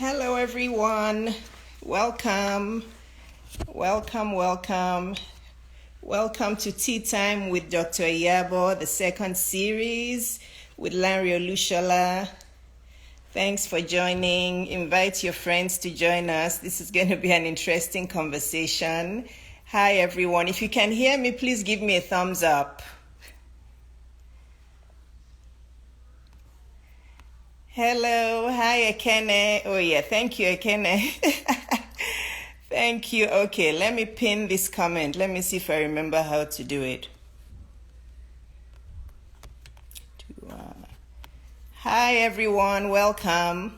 Hello, everyone. Welcome, welcome, welcome. Welcome to Tea Time with Dr. Iyabo, the second series with Lanre Olusola. Thanks for joining. Invite your friends to join us. This is going to be an interesting conversation. Hi, everyone. If you can hear me, please give me a thumbs up. Hello. Hi, Ekene. Oh, yeah. Thank you, Ekene. Thank you. Okay, let me pin this comment. Let me see if I remember how to do it. Hi, everyone. Welcome.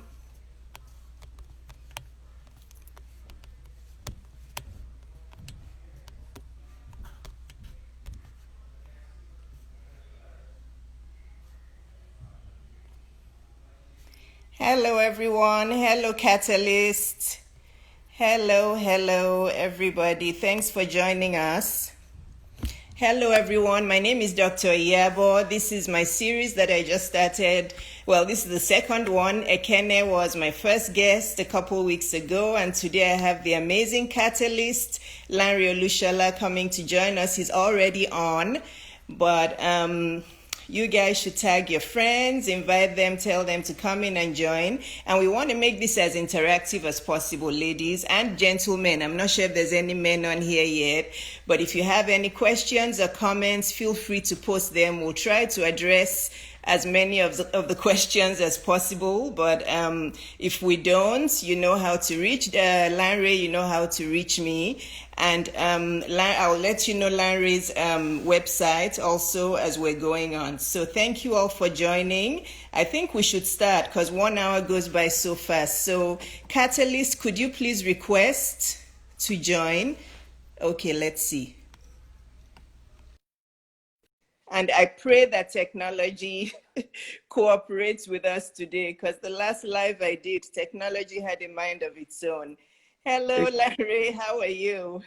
Hello, everyone. Hello, Catalyst. Hello, everybody. Thanks for joining us. Hello, everyone. My name is Dr. Iyabo. This is my series that I just started. Well, this is the second one. Ekene was my first guest a couple weeks ago, and today I have the amazing Catalyst-Lanre Olusola coming to join us. He's already on, but you guys should tag your friends, invite them, tell them to come in and join. And we want to make this as interactive as possible, ladies and gentlemen. I'm not sure if there's any men on here yet, but if you have any questions or comments, feel free to post them. We'll try to address as many of the questions as possible, but if we don't, you know how to reach Lanre, you know how to reach me, and I'll let you know Lanre's website also as we're going on. So thank you all for joining. I think we should start because 1 hour goes by so fast. So Catalyst, could you please request to join? Okay, let's see. And I pray that technology cooperates with us today, because the last live I did, technology had a mind of its own. Hello, Larry. How are you?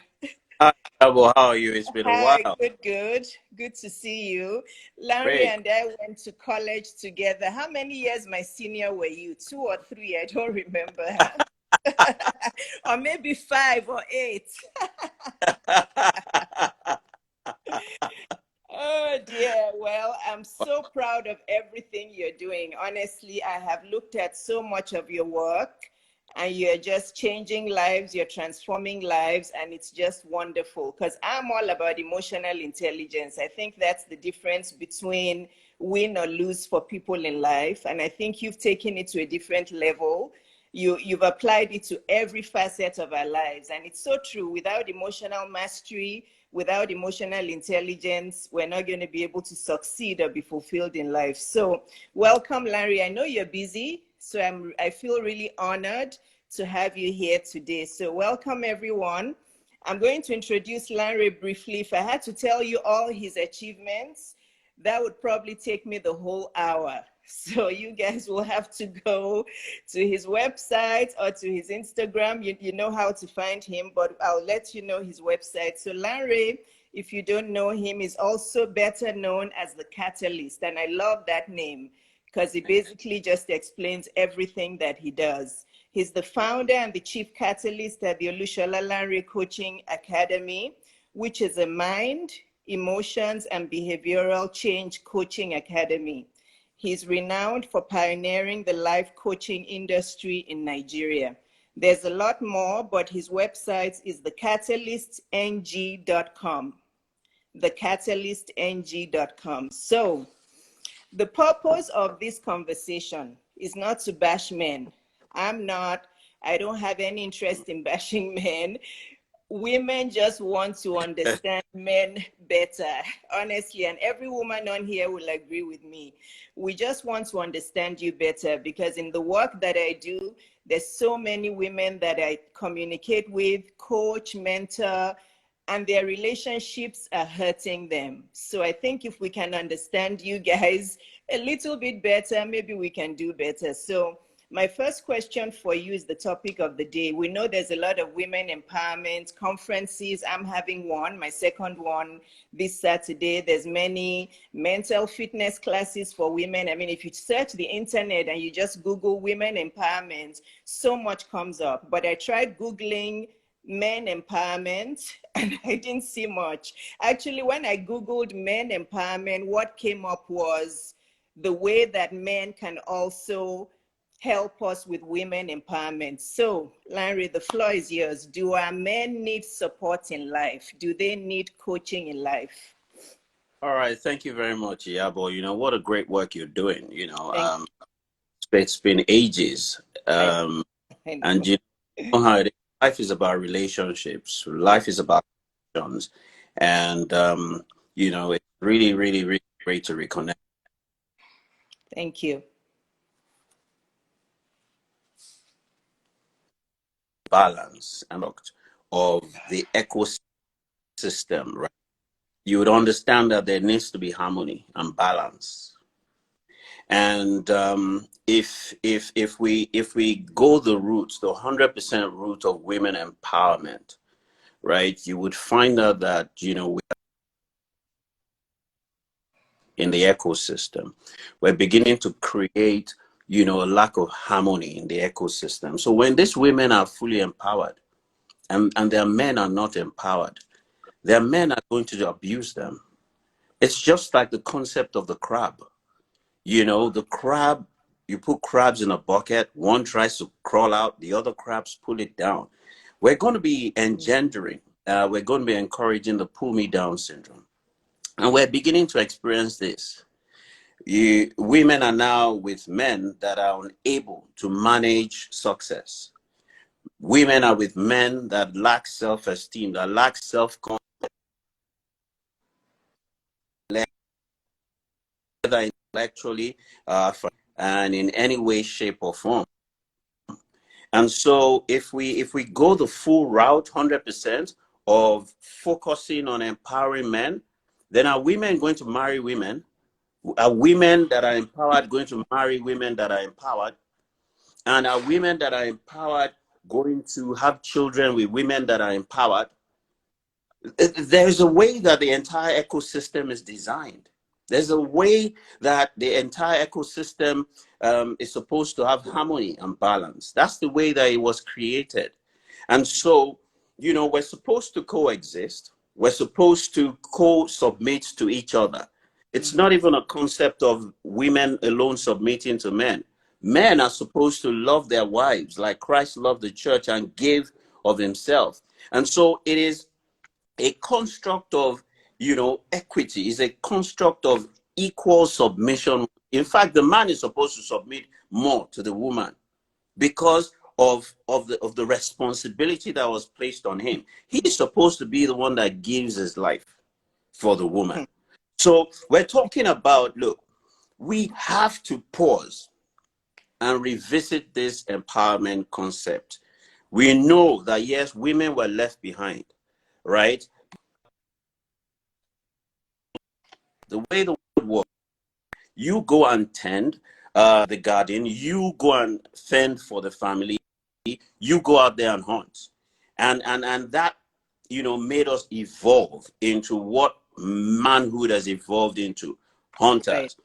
Hi, Iyabo, how are you? It's been a Hi, while. good. Good to see you. Larry Great. and I went to college together. How many years my senior were you? 2 or 3? I don't remember. Or maybe 5 or 8. Oh dear. Well, I'm so proud of everything you're doing. Honestly, I have looked at so much of your work, and you're just changing lives, you're transforming lives, and it's just wonderful because I'm all about emotional intelligence. I think that's the difference between win or lose for people in life. And I think you've taken it to a different level. You've applied it to every facet of our lives. And it's so true. Without emotional mastery, without emotional intelligence, we're not going to be able to succeed or be fulfilled in life. So welcome, Larry. I know you're busy, so I feel really honored to have you here today. So welcome, everyone. I'm going to introduce Larry briefly. If I had to tell you all his achievements, that would probably take me the whole hour. So you guys will have to go to his website or to his Instagram. You know how to find him, but I'll let you know his website. So Lanre, if you don't know him, is also better known as the Catalyst. And I love that name because it basically just explains everything that he does. He's the founder and the chief catalyst at the Olusola Lanre Coaching Academy, which is a mind, emotions, and behavioral change coaching academy. He's renowned for pioneering the life coaching industry in Nigeria. There's a lot more, but his website is thecatalyst.ng.com. Thecatalyst.ng.com. So the purpose of this conversation is not to bash men. I don't have any interest in bashing men. Women just want to understand men better, honestly, and every woman on here will agree with me. We just want to understand you better because in the work that I do, there's so many women that I communicate with, coach, mentor, and their relationships are hurting them. So I think if we can understand you guys a little bit better, maybe we can do better. So My first question for you is the topic of the day. We know there's a lot of women empowerment conferences. I'm having one, my second one this Saturday. There's many mental fitness classes for women. I mean, if you search the internet and you just Google women empowerment, so much comes up. But I tried Googling men empowerment and I didn't see much. Actually, when I Googled men empowerment, what came up was the way that men can also help us with women empowerment. So, Lanre, the floor is yours. Do our men need support in life? Do they need coaching in life? All right, thank you very much, Iyabo. You know, what a great work you're doing. It's been ages. I, I And know. you know how it is. Life is about relationships. Life is about connections. And, it's really, really, really great to reconnect. Thank you. Balance and of the ecosystem, right? You would understand that there needs to be harmony and balance. And if we go the route, the 100% route of women empowerment, right, you would find out that we in the ecosystem, we're beginning to create a lack of harmony in the ecosystem. So when these women are fully empowered, and their men are not empowered, their men are going to abuse them. It's just like the concept of the crab. The crab, you put crabs in a bucket, one tries to crawl out, the other crabs pull it down. We're going to be we're going to be encouraging the pull me down syndrome. And we're beginning to experience this. Women are now with men that are unable to manage success. Women are with men that lack self-esteem, that lack self-confidence, whether intellectually and in any way, shape, or form. And so if we go the full route, 100% of focusing on empowering men, then are women going to marry women? Are women that are empowered going to marry women that are empowered? And are women that are empowered going to have children with women that are empowered? There's a way that the entire ecosystem is designed. There's a way that the entire ecosystem is supposed to have harmony and balance. That's the way that it was created. And so, we're supposed to coexist. We're supposed to co-submit to each other. It's not even a concept of women alone submitting to men. Men are supposed to love their wives like Christ loved the church and gave of himself. And so it is a construct of equity, is a construct of equal submission. In fact, the man is supposed to submit more to the woman because of the responsibility that was placed on him. He's supposed to be the one that gives his life for the woman. So we're talking about, look, we have to pause and revisit this empowerment concept. We know that yes, women were left behind, right? The way the world works, you go and tend the garden, you go and fend for the family, you go out there and hunt. And that, made us evolve into what manhood has evolved into, hunters. Right.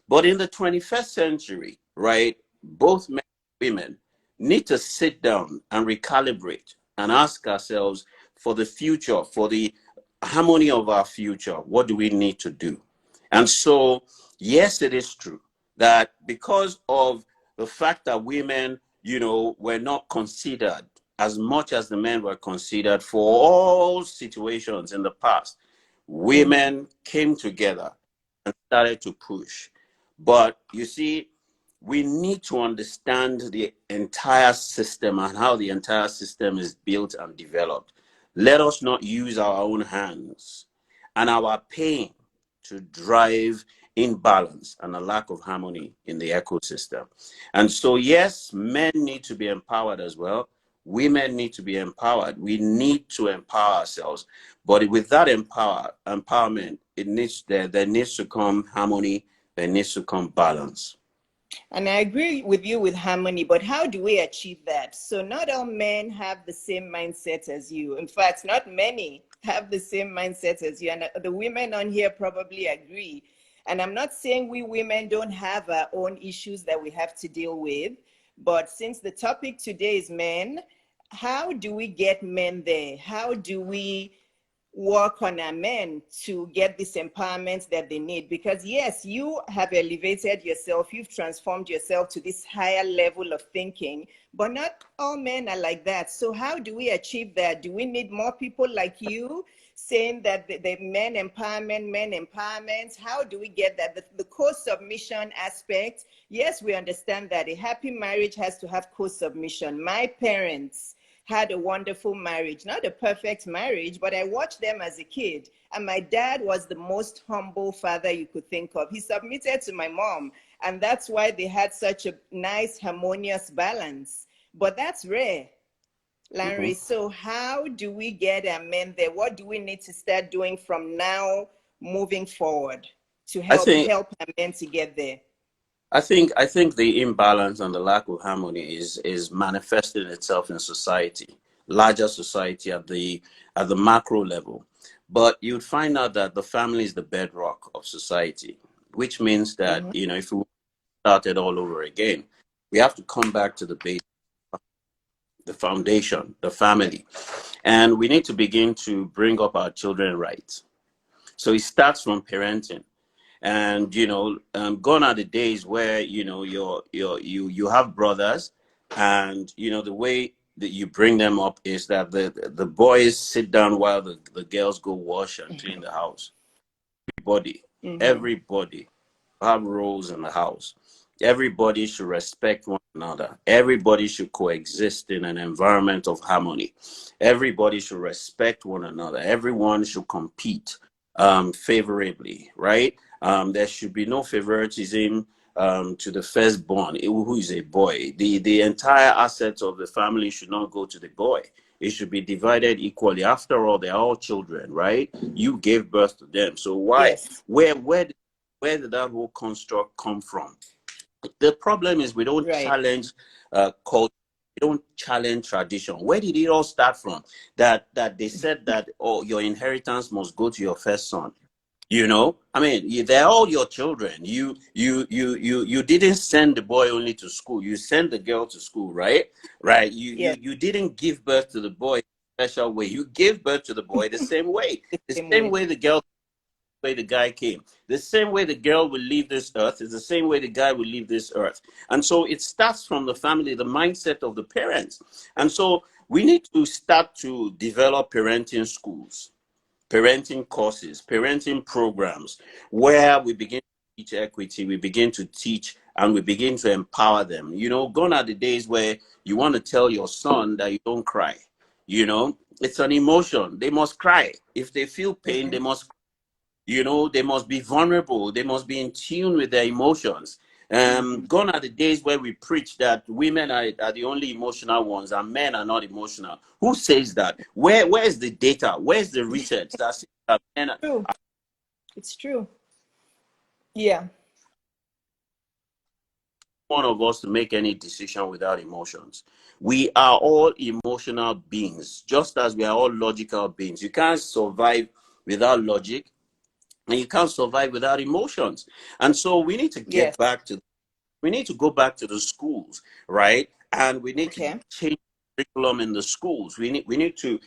But in the 21st century, right, both men and women need to sit down and recalibrate and ask ourselves for the future, for the harmony of our future, what do we need to do? And so, yes, it is true that because of the fact that women, were not considered as much as the men were considered for all situations in the past, women came together and started to push. But you see, we need to understand the entire system and how the entire system is built and developed. Let us not use our own hands and our pain to drive imbalance and a lack of harmony in the ecosystem. And so, yes, men need to be empowered as well. Women need to be empowered. We need to empower ourselves. But with that empowerment, there needs to come harmony, there needs to come balance. And I agree with you with harmony, but how do we achieve that? So not all men have the same mindset as you. In fact, not many have the same mindset as you. And the women on here probably agree. And I'm not saying we women don't have our own issues that we have to deal with, but since the topic today is men, how do we get men there? How do we work on our men to get this empowerment that they need? Because yes, you have elevated yourself, you've transformed yourself to this higher level of thinking, but not all men are like that. So how do we achieve that? Do we need more people like you saying that the men empowerment? How do we get that? The co-submission aspect, yes, we understand that a happy marriage has to have co-submission. My parents had a wonderful marriage, not a perfect marriage, but I watched them as a kid. And my dad was the most humble father you could think of. He submitted to my mom, and that's why they had such a nice, harmonious balance. But that's rare, Mhm. Lanre. So how do we get our men there? What do we need to start doing from now moving forward to I help think our men to get there? I think the imbalance and the lack of harmony is manifesting itself in society, larger society at the macro level. But you'd find out that the family is the bedrock of society, which means that, Mm-hmm. if we started all over again, we have to come back to the base, the foundation, the family, and we need to begin to bring up our children right. So it starts from parenting. And gone are the days where you have brothers, and the way that you bring them up is that the boys sit down while the girls go wash and clean the house. Everybody, Mm-hmm. everybody have roles in the house. Everybody should respect one another. Everybody should coexist in an environment of harmony. Everybody should respect one another. Everyone should compete favorably, right? There should be no favoritism to the firstborn, who is a boy. The entire assets of the family should not go to the boy. It should be divided equally. After all, they're all children, right? You gave birth to them. So why? Yes. Where did that whole construct come from? The problem is we don't Right. challenge culture. We don't challenge tradition. Where did it all start from? That they said that, oh, your inheritance must go to your first son. I mean, they're all your children. You didn't send the boy only to school. You sent the girl to school, right? Right. Yes. You didn't give birth to the boy a special way. You gave birth to the boy the same way. The The same same way. way the girl, way the guy came. The same way the girl will leave this earth is the same way the guy will leave this earth. And so it starts from the family, the mindset of the parents. And so we need to start to develop parenting schools, parenting courses, parenting programs, where we begin to teach equity, we begin to teach, and we begin to empower them. Gone are the days where you want to tell your son that you don't cry. It's an emotion. They must cry. If they feel pain, Mm-hmm. they must. They must be vulnerable. They must be in tune with their emotions. Mm-hmm. Gone are the days where we preach that women are the only emotional ones and men are not emotional. Who says that? Where's the data? Where's the research that says that men are True. It's true. Yeah. one of us to make any decision without emotions? We are all emotional beings, just as we are all logical beings. You can't survive without logic, and you can't survive without emotions. And so Yes. we need to go back to the schools, right? And we need to Okay. change curriculum in the schools. We need to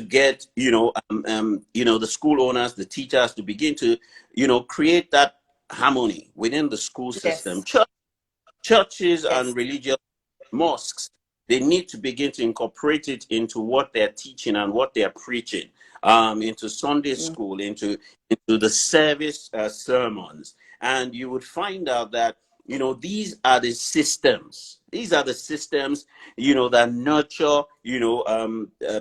get the school owners, the teachers, to begin to create that harmony within the school system. Yes. Churches and Yes. religious mosques, they need to begin to incorporate it into what they're teaching and what they're preaching, into Sunday Mm. school, into the service sermons. And you would find out that these are the systems. These are the systems that nurture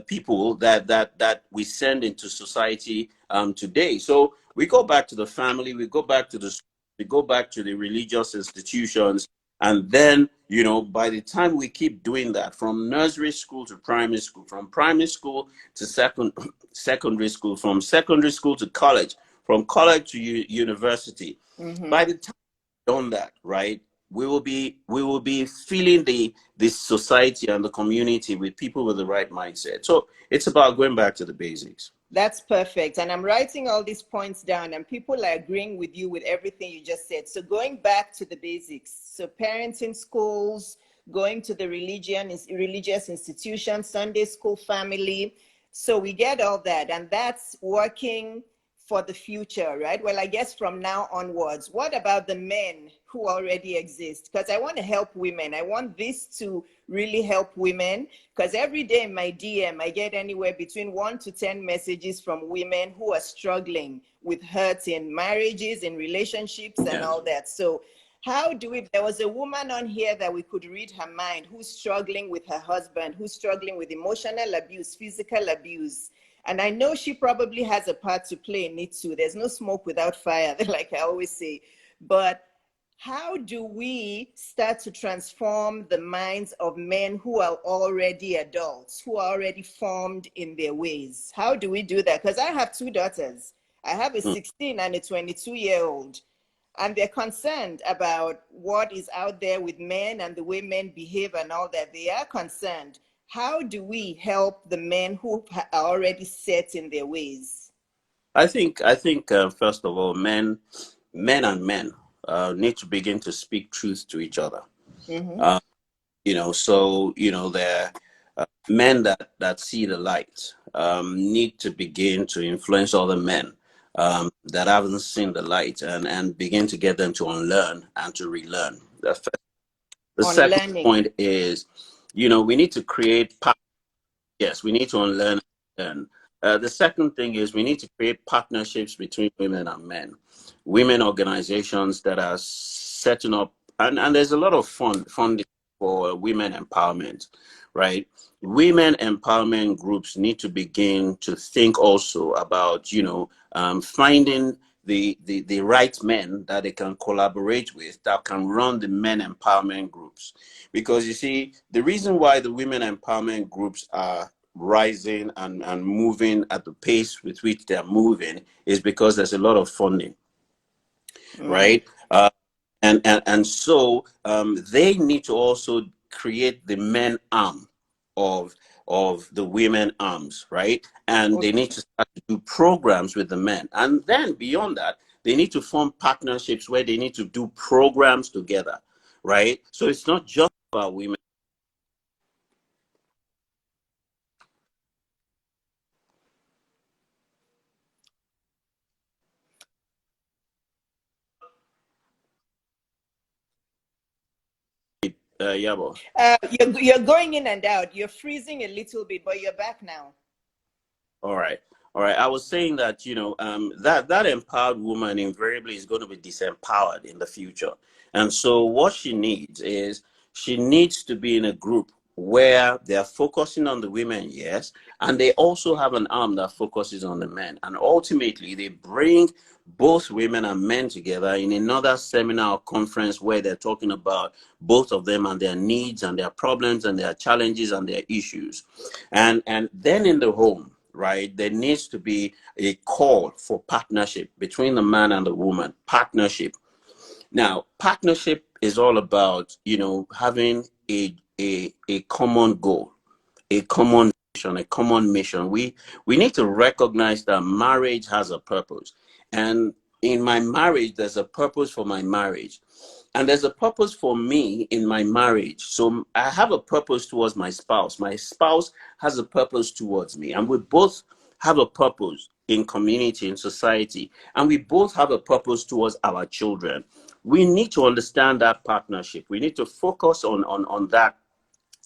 people that we send into society today. So we go back to the family, we go back to we go back to the religious institutions, and then, by the time we keep doing that, from nursery school to primary school, from primary school to secondary school, from secondary school to college, from college to university, Mm-hmm. by the time we've done that, right, we will be filling the society and the community with people with the right mindset. So it's about going back to the basics. That's perfect. And I'm writing all these points down, and people are agreeing with you with everything you just said. So going back to the basics. So parenting schools, going to the religious institutions, Sunday school, family. So we get all that, and that's working for the future, right? Well, I guess from now onwards, what about the men who already exist? Because I want to help women. I want this to really help women, because every day in my DM, I get anywhere between 1 to 10 messages from women who are struggling with hurt in marriages, in relationships, and Yes. all that. So how do we, there was a woman on here that we could read her mind, who's struggling with her husband, who's struggling with emotional abuse, physical abuse. And I know she probably has a part to play in it too. There's no smoke without fire, like I always say. But how do we start to transform the minds of men who are already adults, who are already formed in their ways? How do we do that? Because I have 2 daughters. I have a 16 and a 22-year-old. And they're concerned about what is out there with men and the way men behave and all that. They are concerned. How do we help the men who are already set in their ways? I think first of all, men and men need to begin to speak truth to each other. Mm-hmm. Uh, they're men that see the light need to begin to influence other men that haven't seen the light, and begin to get them to unlearn and to relearn. The On second learning. point is, we need to create. Yes, we need to unlearn. And the second thing is we need to create partnerships between women and men, women organizations that are setting up, and there's a lot of funding for women empowerment, right? Women empowerment groups need to begin to think also about, finding the right men that they can collaborate with, that can run the men empowerment groups. Because you see, the reason why the women empowerment groups are rising and moving at the pace with which they're moving is because there's a lot of funding, right? And so they need to also create the men arm of the women arms, right? And they need to start to do programs with the men, and then beyond that, they need to form partnerships where they need to do programs together, right? So it's not just about women. Iyabo. You're going in and out. You're freezing a little bit, but you're back now. All right. All right. I was saying that, that empowered woman invariably is going to be disempowered in the future. And so what she needs to be in a group where they're focusing on the women, yes, and they also have an arm that focuses on the men. And ultimately, they bring both women and men together in another seminar or conference where they're talking about both of them and their needs and their problems and their challenges and their issues. And then in the home, right, there needs to be a call for partnership between the man and the woman. Partnership. Now, partnership is all about, having a common goal, a common vision, a common mission. We need to recognize that marriage has a purpose. And in my marriage, there's a purpose for my marriage. And there's a purpose for me in my marriage. So I have a purpose towards my spouse. My spouse has a purpose towards me. And we both have a purpose in community, in society. And we both have a purpose towards our children. We need to understand that partnership. We need to focus on that.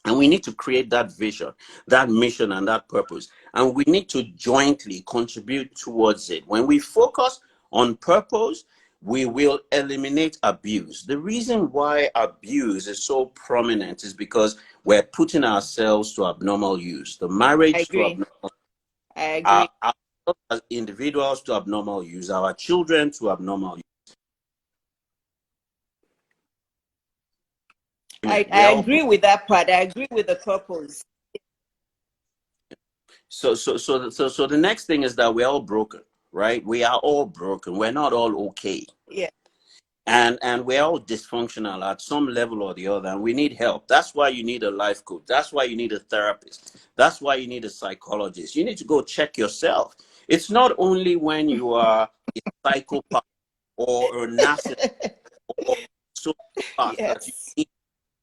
And we need to create that vision, that mission, and that purpose. And we need to jointly contribute towards it. When we focus on purpose, we will eliminate abuse. The reason why abuse is so prominent is because we're putting ourselves to abnormal use. The I marriage to agree. abnormal, I agree. as individuals to abnormal use, our children to abnormal use. I We're all agree with that part. I agree with the purpose. so the next thing is that we're all broken, right? We are all broken. We're not all okay. Yeah. and we're all dysfunctional at some level or the other, and we need help. That's why you need a life coach. That's why you need a therapist. That's why you need a psychologist. You need to go check yourself. It's not only when you are a psychopath or a narcissist or sociopath that you Yes. need.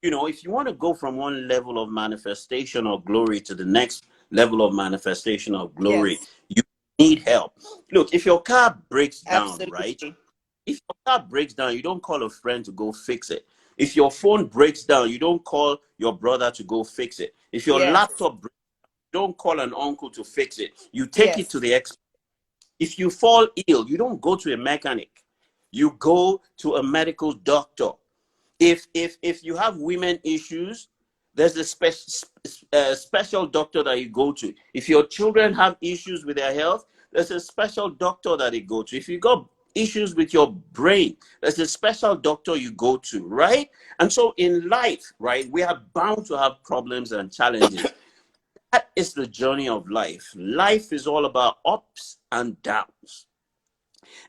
You know, if you want to go from one level of manifestation of glory to the next level of manifestation of glory, Yes. you need help. Look, if your car breaks down, right? Absolutely. If your car breaks down, you don't call a friend to go fix it. If your phone breaks down, you don't call your brother to go fix it. If your Yes. laptop breaks, you don't call an uncle to fix it. You take it to Yes. the expert. If you fall ill, you don't go to a mechanic. You go to a medical doctor. If you have women issues, there's a special doctor that you go to. If your children have issues with their health, there's a special doctor that you go to. If you got issues with your brain, there's a special doctor you go to, right? And so in life, right, we are bound to have problems and challenges. That is the journey of life. Life is all about ups and downs.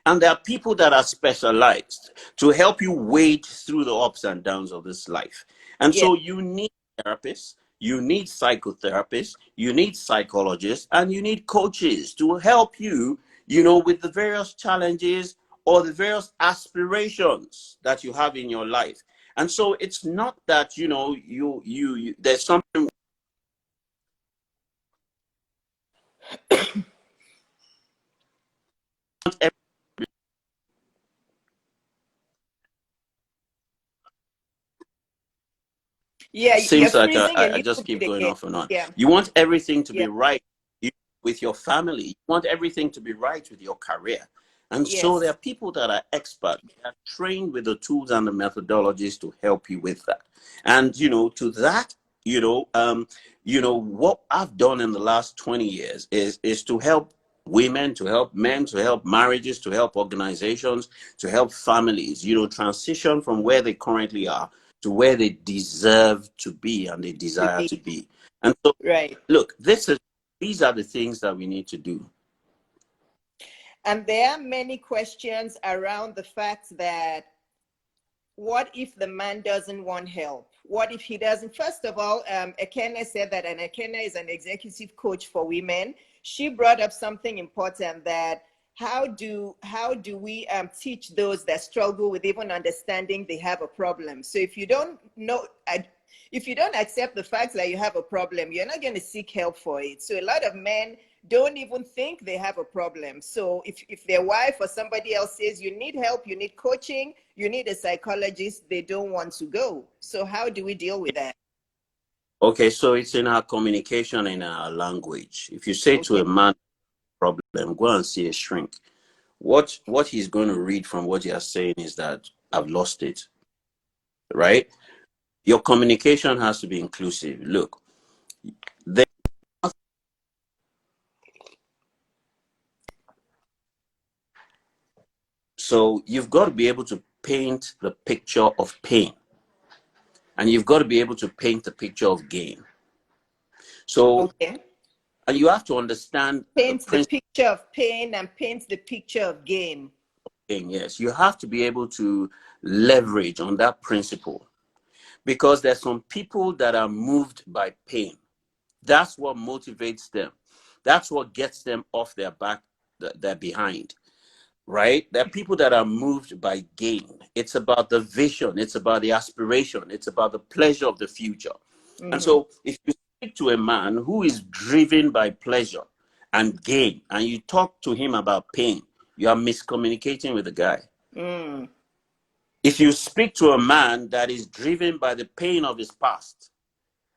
And there are people that are specialized to help you wade through the ups and downs of this life. And Yes. so you need therapists, you need psychotherapists, you need psychologists, and you need coaches to help you, you know, with the various challenges or the various aspirations that you have in your life. And so it's not that, you know, you there's something. Yeah, you're Seems like freezing a I little just keep bit going again. off and on. Yeah. You want everything to be Yeah. right with your family. You want everything to be right with your career. And so there are Yes. people that are expert, that are trained with the tools and the methodologies to help you with that. And you know, to that, what I've done in the last 20 years is to help women, to help men, to help marriages, to help organizations, to help families, you know, transition from where they currently are to where they deserve to be and they To desire be to be. And so, right. look, these are the things that we need to do. And there are many questions around the fact that what if the man doesn't want help? What if he doesn't? First of all, Ekene said that, and Ekene is an executive coach for women. She brought up something important, that how do we teach those that struggle with even understanding they have a problem? So if you don't know, if you don't accept the fact that you have a problem, you're not going to seek help for it. So a lot of men don't even think they have a problem. So if their wife or somebody else says you need help, you need coaching, you need a psychologist, they don't want to go. So how do we deal with that? Okay, so it's in our communication, in our language. If you say to Okay. a man, problem, go and see a shrink. What he's going to read from what you're saying is that I've lost it, right? Your communication has to be inclusive. Look, there, so you've got to be able to paint the picture of pain, and you've got to be able to paint the picture of gain. So, Okay. and you have to understand the Paint the principle. picture of pain and paint the picture of gain. Yes, you have to be able to leverage on that principle, because there's some people that are moved by pain. That's what motivates them. That's what gets them off their back, their behind, right? There are people that are moved by gain. It's about the vision, it's about the aspiration, it's about the pleasure of the future. And Mm-hmm. so if you speak to a man who is driven by pleasure and gain, and you talk to him about pain, you are miscommunicating with the guy. Mm. If you speak to a man that is driven by the pain of his past,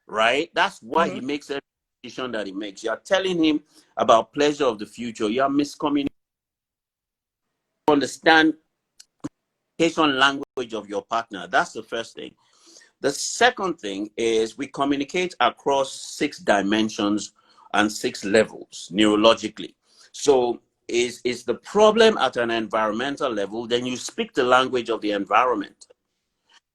right? That's why Mm-hmm. he makes every decision that he makes. You are telling him about pleasure of the future. You are miscommunicating. Understand language of your partner. That's the first thing. The second thing is we communicate across 6 dimensions and 6 levels neurologically. So is the problem at an environmental level, then you speak the language of the environment.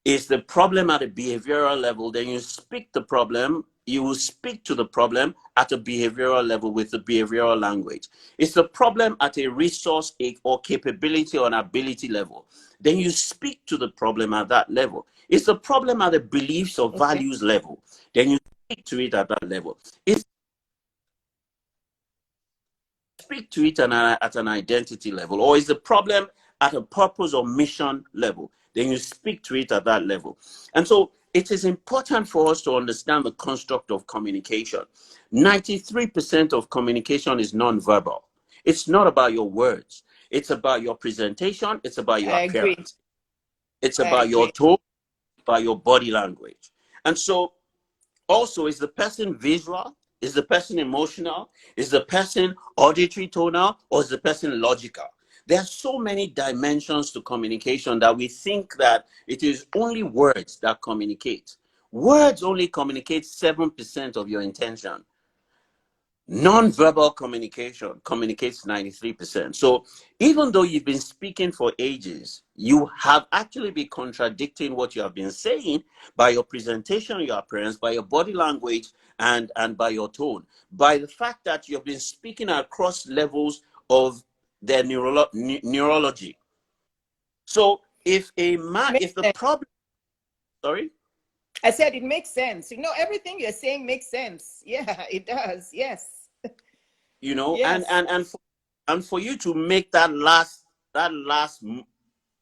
Is the problem at a behavioral level, then you speak the problem you will speak to the problem at a behavioral level with the behavioral language. It's the problem at a resource or capability or an ability level. Then you speak to the problem at that level. It's the problem at a beliefs or Okay. values level. Then you speak to it at that level. It's speak to it at an identity level, or is the problem at a purpose or mission level? Then you speak to it at that level. And so it is important for us to understand the construct of communication. 93% of communication is nonverbal. It's not about your words. It's about your presentation. It's about your I agree. appearance. It's I about your agree. tone, by your body language. And so also, is the person visual? Is the person emotional? Is the person auditory tonal? Or is the person logical? There are so many dimensions to communication that we think that it is only words that communicate. Words only communicate 7% of your intention. Non-verbal communication communicates 93%. So even though you've been speaking for ages, you have actually been contradicting what you have been saying by your presentation, your appearance, by your body language, and by your tone. By the fact that you've been speaking across levels of their neurology. So if the problem, sorry? I said it makes sense. You know, everything you're saying makes sense. Yeah, it does. Yes. You know, Yes. and for you to make that last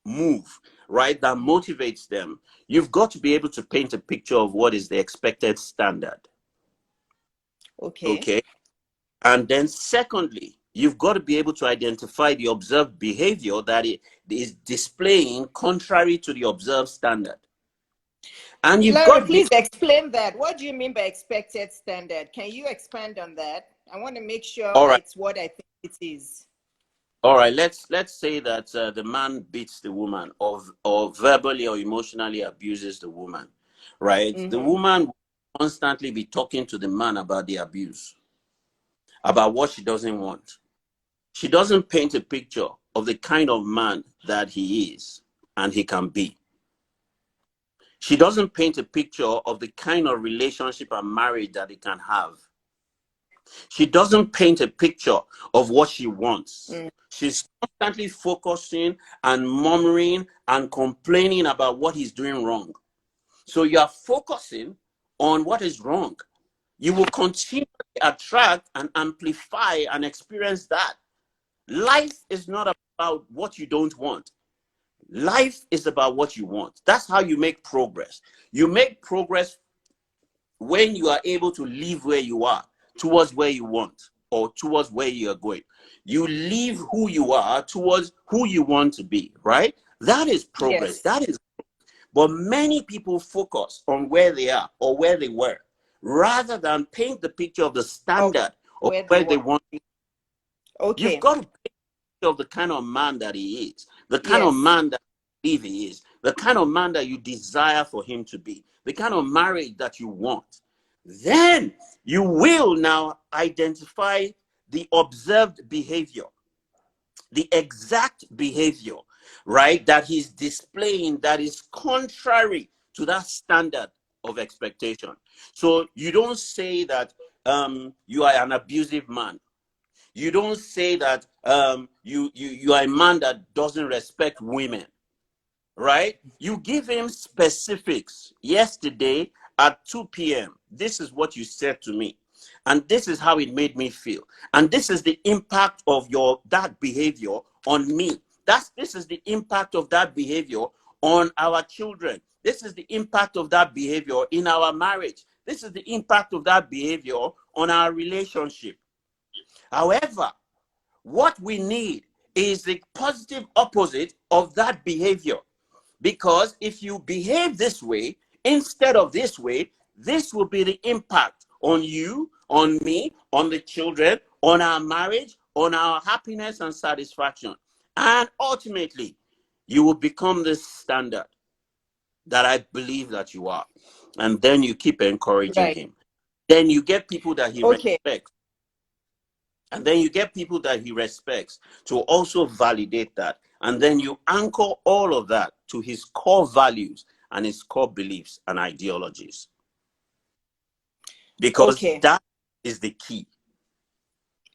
move, right, that motivates them, you've got to be able to paint a picture of what is the expected standard. Okay. Okay. And then secondly, you've got to be able to identify the observed behavior that it is displaying contrary to the observed standard. And you've got Lanre, to be, please explain that. What do you mean by expected standard? Can you expand on that? I want to make sure all right. it's what I think it is. All right, let's say that the man beats the woman, or verbally or emotionally abuses the woman, right? The woman will constantly be talking to the man about the abuse, about what she doesn't want. She doesn't paint a picture of the kind of man that he is and he can be. She doesn't paint a picture of the kind of relationship and marriage that he can have. She doesn't paint a picture of what she wants. She's constantly focusing and murmuring and complaining about what he's doing wrong. So you are focusing on what is wrong. You will continue to attract and amplify and experience that. Life is not about what you don't want. Life is about what you want. That's how you make progress. You make progress when you are able to live where you are towards where you want, or towards where you are going. You leave who you are towards who you want to be, right? That is progress. Yes. That is. But many people focus on where they are or where they were, rather than paint the picture of the standard of where they want. Okay. You've got to paint a picture of the kind of man that he is, the kind of Yes. man that you believe he is, the kind of man that you desire for him to be, the kind of marriage that you want. Then you will now identify the observed behavior, the exact behavior, right, that he's displaying that is contrary to that standard of expectation. So you don't say that you are an abusive man. You don't say that you are a man that doesn't respect women, right? You give him specifics. Yesterday at 2 p.m., this is what you said to me. And this is how it made me feel. And this is the impact of that behavior on me. This is the impact of that behavior on our children. This is the impact of that behavior in our marriage. This is the impact of that behavior on our relationship. However, what we need is the positive opposite of that behavior. Because if you behave this way instead of this way, this will be the impact on you, on me, on the children, on our marriage, on our happiness and satisfaction. And ultimately, you will become the standard that I believe that you are. And then you keep encouraging him. Then you get people that he respects. And then you get people that he respects to also validate that. And then you anchor all of that to his core values and his core beliefs and ideologies. because Okay. that is the key.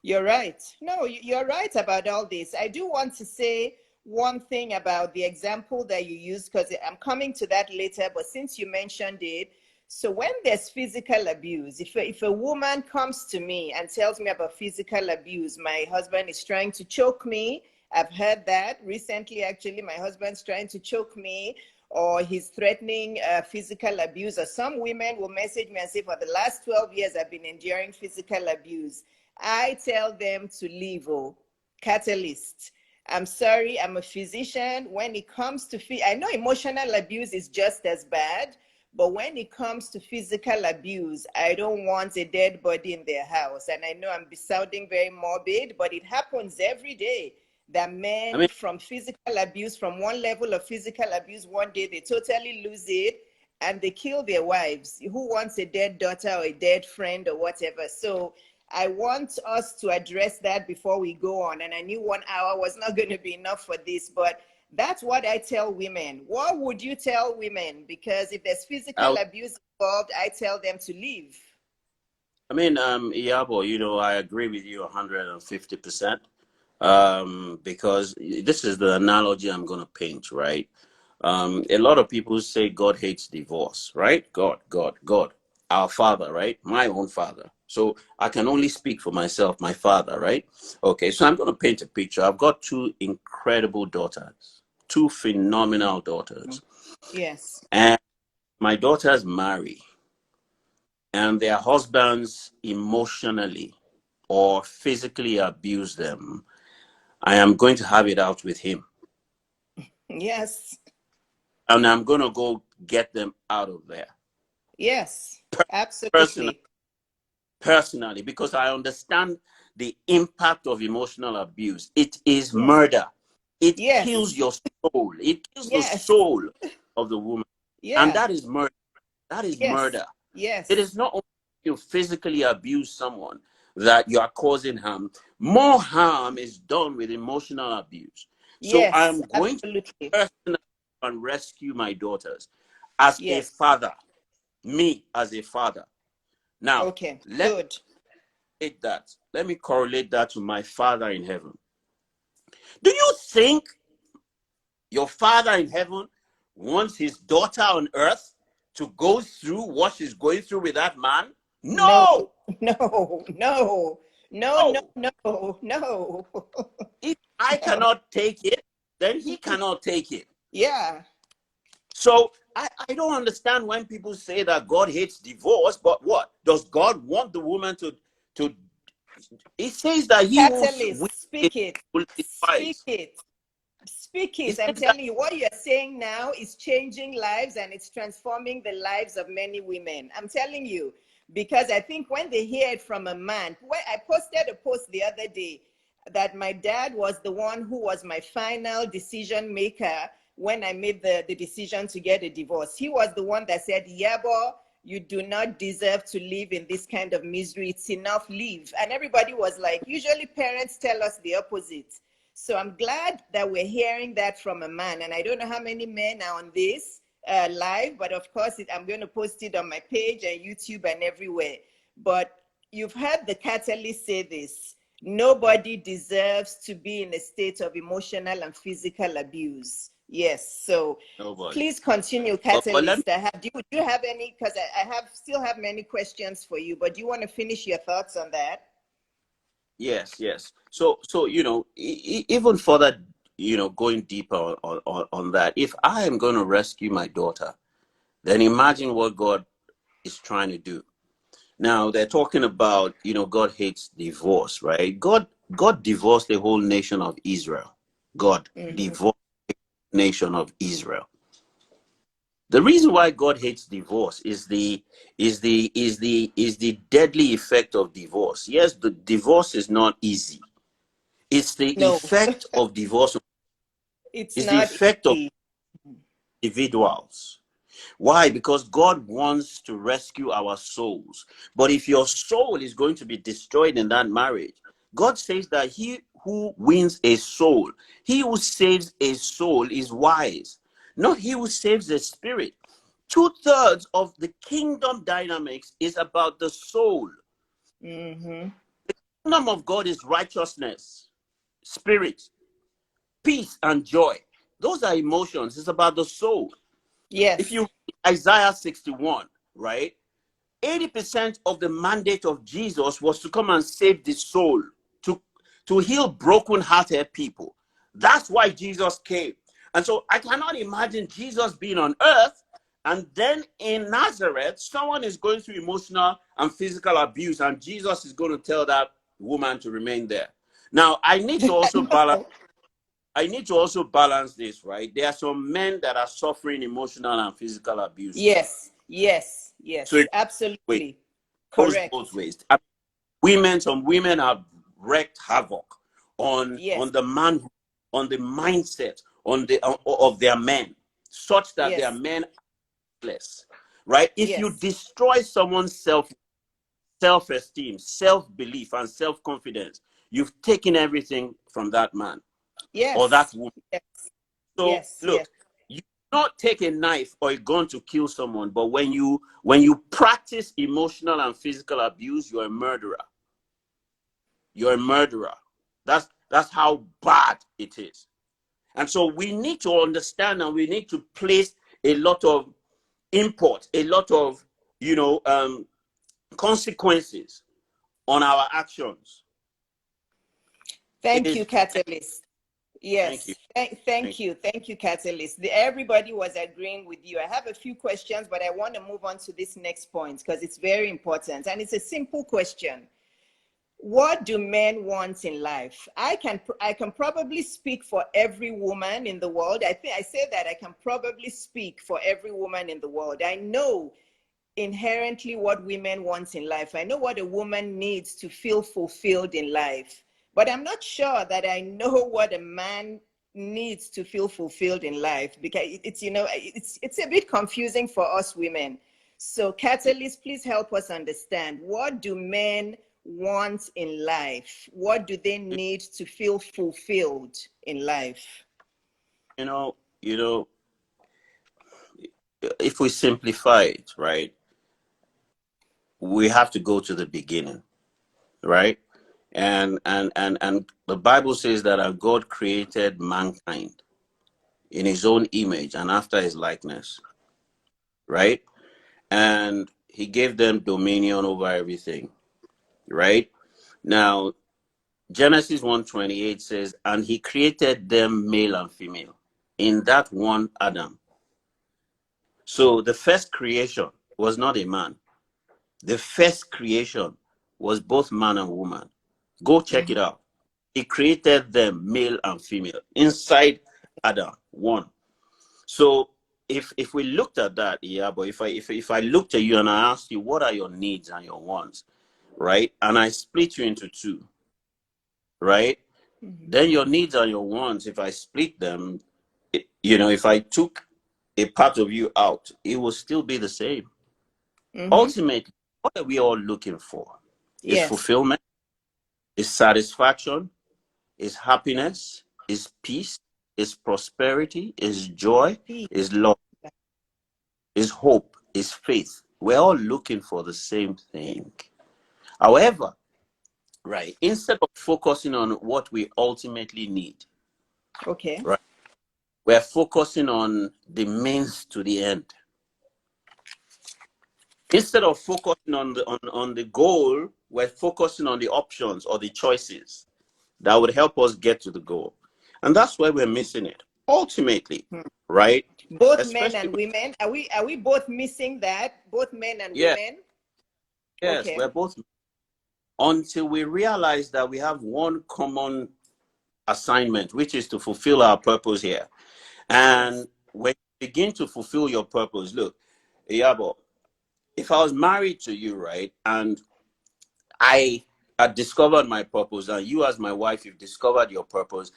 You're right. No, you're right about all this. I do want to say one thing about the example that you used, because I'm coming to that later, but since you mentioned it, so when there's physical abuse, if a woman comes to me and tells me about physical abuse, my husband is trying to choke me. I've heard that recently, actually, my husband's trying to choke me, or he's threatening physical abuse. Or some women will message me and say, for the last 12 years, I've been enduring physical abuse. I tell them to leave. Oh, Catalyst. I'm sorry, I'm a physician. When it comes to, I know emotional abuse is just as bad, but when it comes to physical abuse, I don't want a dead body in their house. And I know I'm sounding very morbid, but it happens every day that I men mean, from physical abuse, from one level of physical abuse, one day they totally lose it and they kill their wives. Who wants a dead daughter or a dead friend or whatever? So I want us to address that before we go on. And I knew 1 hour was not going to be enough for this, but that's what I tell women. What would you tell women? Because if there's physical abuse involved, I tell them to leave. Iyabo, I agree with you 150%. Because this is the analogy I'm going to paint, right? A lot of people say God hates divorce, right? God, our father, right? My own father. So I can only speak for myself, my father, right? Okay, so I'm going to paint a picture. I've got two incredible daughters, two phenomenal daughters. Yes. And my daughters marry, and their husbands emotionally or physically abuse them. I am going to have it out with him. Yes. And I'm going to go get them out of there. Yes, Personally, absolutely. personally, because I understand the impact of emotional abuse. It is Yes. murder. It kills Yes. your soul. It kills the Yes. soul of the woman. And Yeah. that is murder. That is Yes. murder. It is Yes. not only you physically abuse someone that you are causing harm. More harm is done with emotional abuse. So Yes, I'm going to absolutely. personally and rescue my daughters as a Yes. father, me as a father. Now, Okay, let me good. take that. Let me correlate that to my father in heaven. Do you think your father in heaven wants his daughter on earth to go through what she's going through with that man? No, No, no, no, no, no, no. no, no. If I No. cannot take it, then he cannot take it. Yeah. So I don't understand when people say that God hates divorce, but what? Does God want the woman to it says that he who wins Catalyst, speak it. will be Speak wise. it. Speak It it. I'm says that telling you, what you're saying now is changing lives and it's transforming the lives of many women. I'm telling you, because I think when they hear it from a man, when I posted a post the other day that my dad was the one who was my final decision maker when I made the decision to get a divorce. He was the one that said, Iyabo, you do not deserve to live in this kind of misery. It's enough, leave. And everybody was like, usually parents tell us the opposite. So I'm glad that we're hearing that from a man. And I don't know how many men are on this live, but of course, I'm going to post it on my page and YouTube and everywhere. But you've heard the Catalyst say this. Nobody deserves to be in a state of emotional and physical abuse. Yes. So nobody. please continue, But let me Catalyst. Do you have any, because I still have many questions for you, but do you want to finish your thoughts on that? yes. So even further, going deeper on that, if I am going to rescue my daughter, then imagine what God is trying to do. Now they're talking about, God hates divorce, right? God divorced the whole nation of Israel. God Mm-hmm. divorced the nation of Israel. The reason why God hates divorce is the deadly effect of divorce. Yes, the divorce is not easy. It's the No, effect of divorce. it's It's the not effect of easy. individuals. Why? Because God wants to rescue our souls. But if your soul is going to be destroyed in that marriage, God says that he who wins a soul, he who saves a soul is wise, not he who saves a spirit. 2/3 of the kingdom dynamics is about the soul. Mm-hmm. The kingdom of God is righteousness, spirit, peace, and joy. Those are emotions. It's about the soul. If Yes. you read Isaiah 61, right, 80% of the mandate of Jesus was to come and save the soul, to heal broken-hearted people. That's why Jesus came. And so I cannot imagine Jesus being on earth, and then in Nazareth, someone is going through emotional and physical abuse, and Jesus is going to tell that woman to remain there. Now, I need to also balance this, right? There are some men that are suffering emotional and physical abuse too. Yes. Yes. So Yes. it Absolutely. goes both Correct. ways. Some women have wreaked havoc on Yes. the man, on the mindset of their men, such that their Yes. men are less. Right? If you Yes. destroy someone's self-esteem, self-belief, and self-confidence, you've taken everything from that man or that Yes. woman. Yes. So Yes. Yes. look, you not take a knife or a gun to kill someone, but when you practice emotional and physical abuse, you're a murderer. You're a murderer. That's how bad it is. And so we need to understand, and we need to place a lot of import, a lot of consequences on our actions. It Thank you, is. Catalyst. Thank you. Yes, Thank thank you, Catalyst. Everybody was agreeing with you. I have a few questions, but I want to move on to this next point because it's very important. And it's a simple question. What do men want in life? I can probably speak for every woman in the world. I say that I can probably speak for every woman in the world. I know inherently what women want in life. I know what a woman needs to feel fulfilled in life. But I'm not sure that I know what a man needs to feel fulfilled in life, because it's a bit confusing for us women. So Catalyst, please help us understand, what do men want in life? What do they you. need to feel fulfilled in life? You know, you know, if we simplify it, right, we have to go to the beginning, right? And the Bible says that our God created mankind in his own image and after his likeness, right? And he gave them dominion over everything, right? Now, Genesis 1:28 says, and he created them male and female in that one Adam. So the first creation was not a man. The first creation was both man and woman. Go check Mhm. it out. He created them male and female inside Adam one. So if we looked at that, yeah, but if I looked at you and I asked you what are your needs and your wants, right? And I split you into two, right? Mhm. Then your needs and your wants, if I split them, if I took a part of you out, it will still be the same. Mhm. Ultimately, what are we all looking for? Is Yes. fulfillment, is satisfaction, is happiness, is peace, is prosperity, is joy, Peace. is love, is hope, is faith. We're all looking for the same thing. However, right, instead of focusing on what we ultimately need, Okay. right, we're focusing on the means to the end. Instead of focusing on the goal, we're focusing on the options or the choices that would help us get to the goal. And that's where we're missing it. Ultimately, Hmm. right? Both men Especially and women. Are we both missing that? Both men and yes, women? yes, Okay. we're both, until we realize that we have one common assignment, which is to fulfill our purpose here. Yes. And when you begin to fulfill your purpose, look, Iyabo, if I was married to you, right, and I had discovered my purpose, and you as my wife, you've discovered your purpose,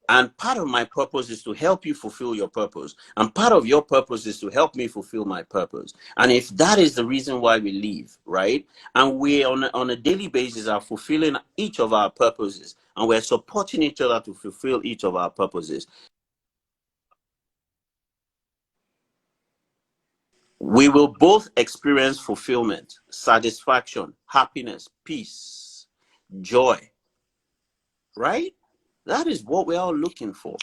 and part of my purpose is to help you fulfill your purpose, and part of your purpose is to help me fulfill my purpose. And if that is the reason why we live, right, and we on a daily basis are fulfilling each of our purposes, and we're supporting each other to fulfill each of our purposes, we will both experience fulfillment, satisfaction, happiness, peace, joy, right? That is what we're all looking for.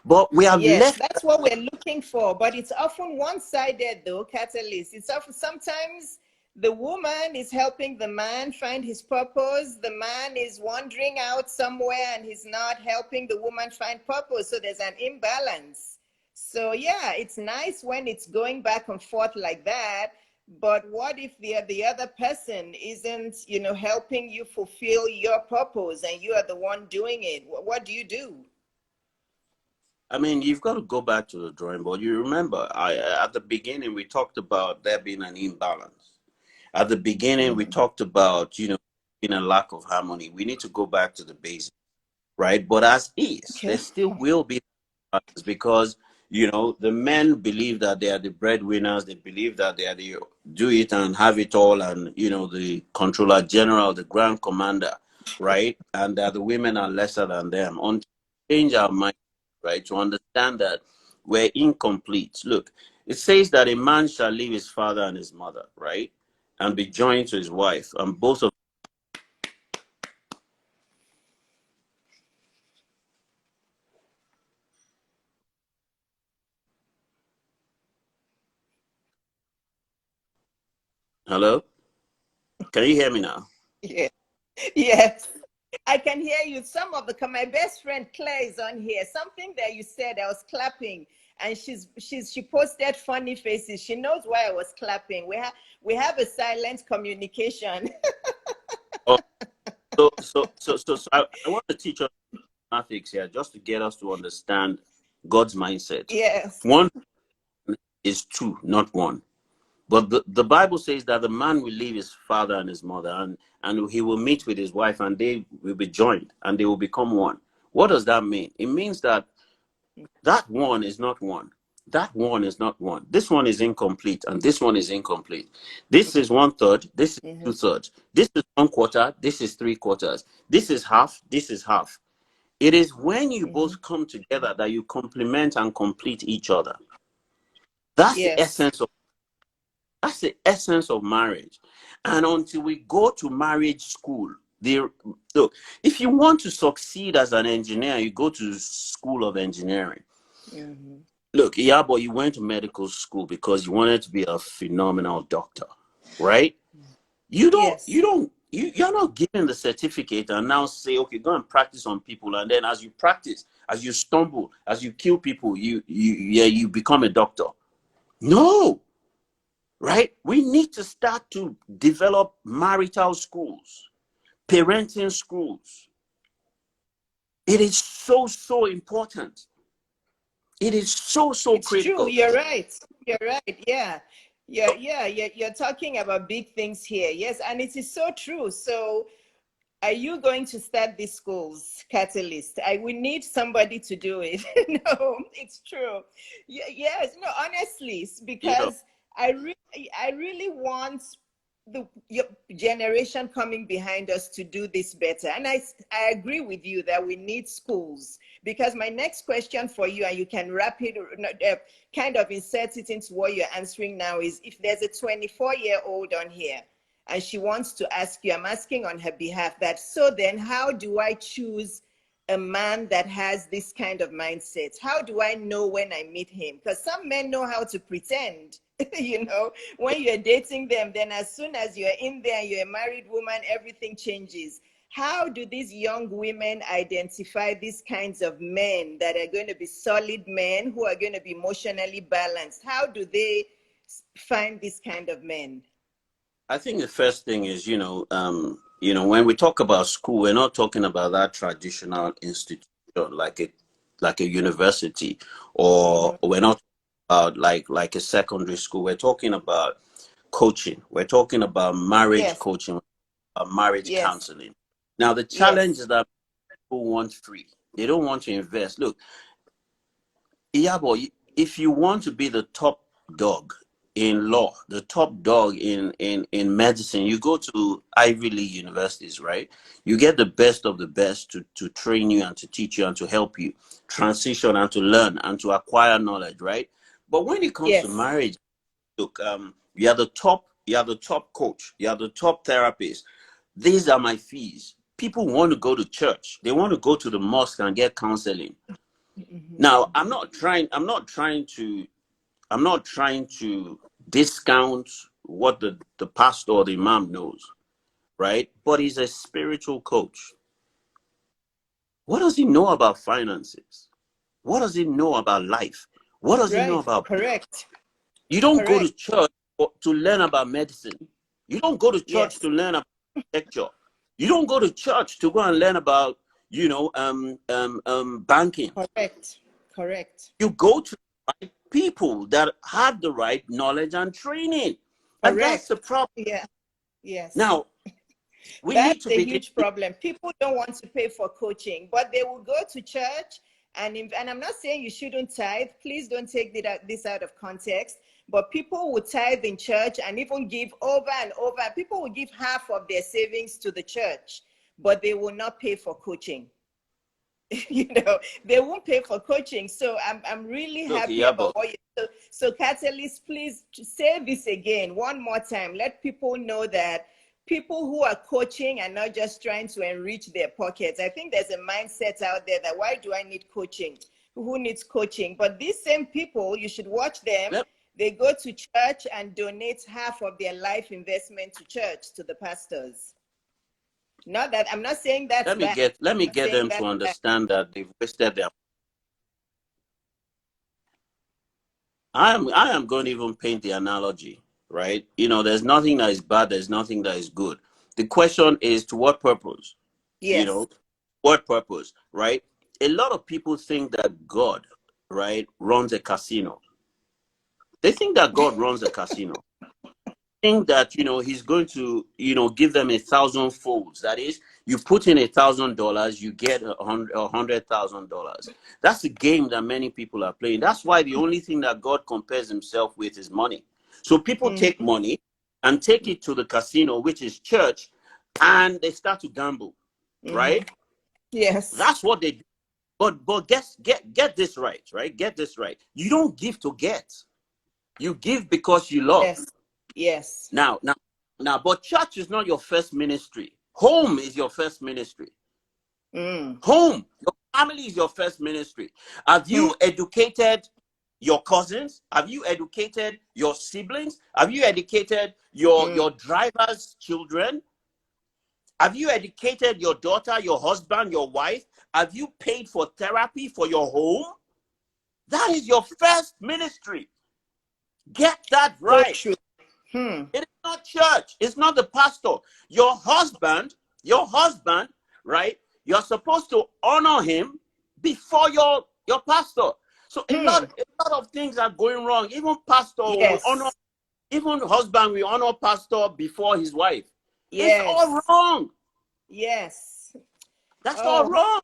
But we have Yes, left. that's what we're looking for. But it's often one-sided, though, Catalyst. It's often sometimes the woman is helping the man find his purpose. The man is wandering out somewhere and he's not helping the woman find purpose. So there's an imbalance. So yeah, it's nice when it's going back and forth like that. But what if the other person isn't, helping you fulfill your purpose and you are the one doing it? What do you do? I mean, you've got to go back to the drawing board. You remember, at the beginning, we talked about there being an imbalance. At the beginning, we Mm-hmm. talked about, in a lack of harmony. We need to go back to the basics, right? But as is, there Okay. still will be because, the men believe that they are the breadwinners. They believe that they are the do it and have it all, and, the controller general, the grand commander, right? And that the women are lesser than them. Until we change our mind, right, to understand that we're incomplete. Look, it says that a man shall leave his father and his mother, right, and be joined to his wife, and both of. Hello, can you hear me now? Yeah. Yes. I can hear you. Some of my best friend Claire is on here. Something that you said, I was clapping, and she posted funny faces. She knows why I was clapping. We have a silent communication. Oh, so I want to teach us mathematics here just to get us to understand God's mindset. Yes. One is two, not one. But the Bible says that the man will leave his father and his mother, and he will meet with his wife, and they will be joined and they will become one. What does that mean? It means that one is not one. That one is not one. This one is incomplete, and this one is incomplete. This is one third. This is Mm-hmm. two thirds. This is one quarter. This is three quarters. This is half. This is half. It is when you Mm-hmm. both come together that you complement and complete each other. That's the Yes. essence of marriage. And until we go to marriage school, look, if you want to succeed as an engineer, you go to school of engineering. Mm-hmm. Look, Iyabo, you went to medical school because you wanted to be a phenomenal doctor, right? Yes. You're not given the certificate and now say, okay, go and practice on people. And then as you practice, as you stumble, as you kill people, you become a doctor. No, right? We need to start to develop marital schools, parenting schools. It is so important. It is so It's true. critical. You're right. You're right. Yeah. You're talking about big things here. Yes. And it is so true. So are you going to start these schools, Catalyst? We need somebody to do it. No, it's true. Yes, no, honestly, You know, because I really want the your generation coming behind us to do this better. And I agree with you that we need schools, because my next question for you, and you can kind of insert it into what you're answering now, is if there's a 24-year-old on here and she wants to ask you, I'm asking on her behalf, that so then how do I choose a man that has this kind of mindset? How do I know when I meet him? Because some men know how to pretend. When you're dating them, then as soon as you're in there, you're a married woman, everything changes. How do these young women identify these kinds of men that are going to be solid men who are going to be emotionally balanced? How do they find this kind of men? I think the first thing is, when we talk about school, we're not talking about that traditional institution like a university, or Mm-hmm. we're not about like a secondary school. We're talking about coaching. We're talking about marriage Yes, coaching, marriage yes, counseling. Now, the challenge yes, is that people want free. They don't want to invest. Look, Iyabo, if you want to be the top dog in law, the top dog in medicine, you go to Ivy League universities, right? You get the best of the best to train you and to teach you and to help you transition and to learn and to acquire knowledge, right? But when it comes to yes. marriage, look, you are the top coach, you are the top therapist. These are my fees. People want to go to church. They want to go to the mosque and get counseling. Now, I'm not trying to discount what the pastor or the imam knows, right? But he's a spiritual coach. What does he know about finances? What does he know about life? What does he know about? Correct. You don't go to church to learn about medicine. You don't go to church to learn about architecture. You don't go to church to go and learn about, banking. Correct. You go to the right people that have the right knowledge and training. And that's the problem. Yeah. Yes. Now, That's a huge problem. People don't want to pay for coaching, but they will go to church and I'm not saying you shouldn't tithe. Please don't take this out of context. But people will tithe in church and even give over and over. People will give half of their savings to the church, but they will not pay for coaching. They won't pay for coaching. So I'm really happy about what you. So Catalyst, please say this again one more time. Let people know that people who are coaching are not just trying to enrich their pockets. I think there's a mindset out there that why do I need coaching? Who needs coaching? But these same people, you should watch them. Yep. They go to church and donate half of their life investment to church, to the pastors. Not that I'm not saying that. Let me get them to understand that they've wasted their. I am going to even paint the analogy, right? There's nothing that is bad. There's nothing that is good. The question is, to what purpose? Yes. What purpose, right? A lot of people think that God, right, runs a casino. They think that God runs a casino. Think that he's going to give them 1,000 folds. That is, you put in $1,000, you get $100,000. That's the game that many people are playing. That's why the only thing that God compares himself with is money. So people take money and take it to the casino, which is church, and they start to gamble, right? Yes. That's what they do. But get this right, right? Get this right. You don't give to get. You give because you love. Yes. Now, but church is not your first ministry. Home is your first ministry. Home, your family is your first ministry. Have you educated your cousins? Have you educated your siblings? Have you educated your driver's children? Have you educated your daughter, your husband, your wife? Have you paid for therapy for your home? That is your first ministry. Get that right. So It is not church. It's not the pastor. Your husband, right? You're supposed to honor him before your pastor. So a lot of things are going wrong. Even pastor will honor, even husband will honor pastor before his wife. It's all wrong. Yes. That's all wrong.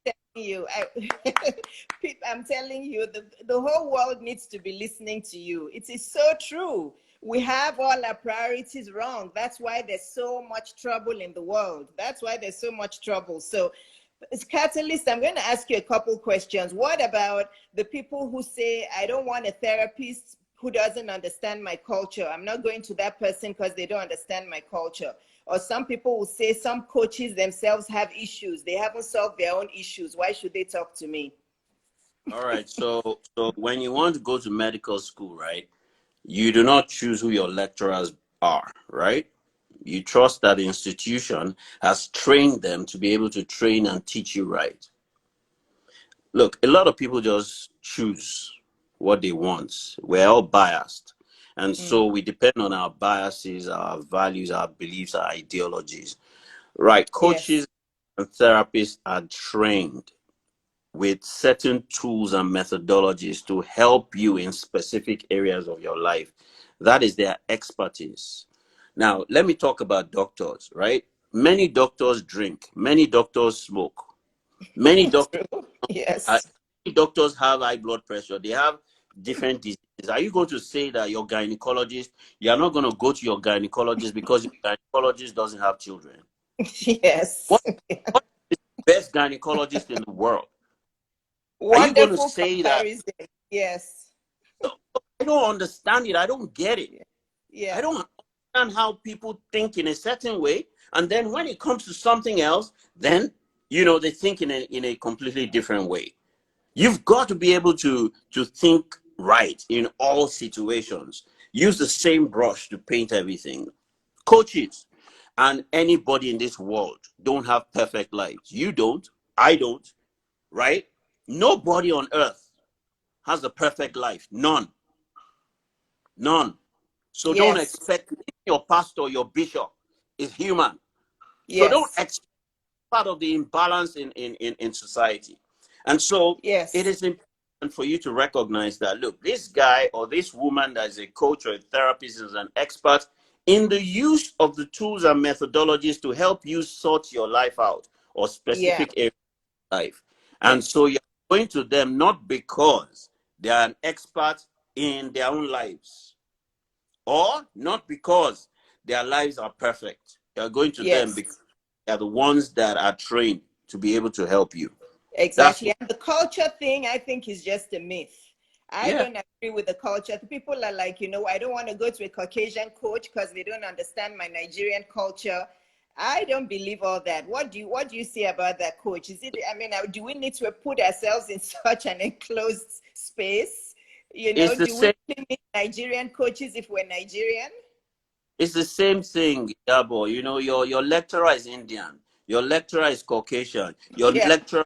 I'm telling you, the whole world needs to be listening to you. It is so true. We have all our priorities wrong. That's why there's so much trouble in the world. That's why there's so much trouble. So, as Catalyst, I'm going to ask you a couple questions. What about the people who say, I don't want a therapist who doesn't understand my culture? I'm not going to that person because they don't understand my culture. Or some people will say some coaches themselves have issues. They haven't solved their own issues. Why should they talk to me? All right. So when you want to go to medical school, right, you do not choose who your lecturers are, right? You trust that the institution has trained them to be able to train and teach you right. Look, a lot of people just choose what they want. We're all biased. And so we depend on our biases, our values, our beliefs, our ideologies. Right. Coaches and therapists are trained with certain tools and methodologies to help you in specific areas of your life. That is their expertise. Now, let me talk about doctors, right? Many doctors drink. Many doctors smoke. Many doctors, many doctors have high blood pressure. They have different diseases. Are you going to say that your gynecologist, you're not going to go to your gynecologist because your gynecologist doesn't have children? Yes. What is the best gynecologist in the world? Wonderful. Are you going to say comparison. That? Yes. I don't understand it. I don't get it. I Yeah. don't understand how people think in a certain way. And then when it comes to something else, then, they think in a completely different way. You've got to be able to think right in all situations. Use the same brush to paint everything. Coaches and anybody in this world don't have perfect lives. You don't. I don't. Right? Nobody on earth has a perfect life. None. None. So don't Yes. expect your pastor, your bishop is human. So don't Yes. expect part of the imbalance in society. And so it Yes. is important for you to recognize that, look, this guy or this woman that is a coach or a therapist is an expert in the use of the tools and methodologies to help you sort your life out or Yeah. specific area of life. And Yes. so you're going to them not because they are an expert in their own lives or not because their lives are perfect. You're going to them Yes. because they're the ones that are trained to be able to help you. That's Exactly. what, And the culture thing, I think, is just a myth. I yeah. don't agree with the culture. The people are like, I don't want to go to a Caucasian coach because they don't understand my Nigerian culture. I don't believe all that. What do you say about that, coach? Is it, I mean, do we need to put ourselves in such an enclosed space? It's the Do we same. really need Nigerian coaches if we're Nigerian? It's the same thing, Iyabo. Your lecturer is Indian. Your lecturer is Caucasian. Your Yeah. lecturer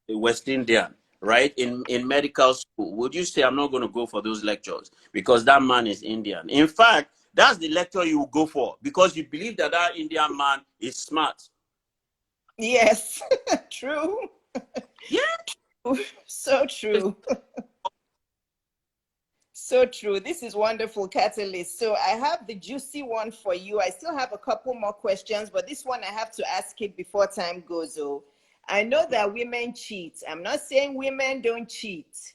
is West Indian, right? In medical school, would you say I'm not going to go for those lectures because that man is Indian? In fact, that's the lecture you will go for because you believe that that Indian man is smart. Yes. True. Yeah. So true. So true. This is wonderful, Catalyst. So I have the juicy one for you. I still have a couple more questions, but this one I have to ask it before time goes. Oh, I know that women cheat. I'm not saying women don't cheat,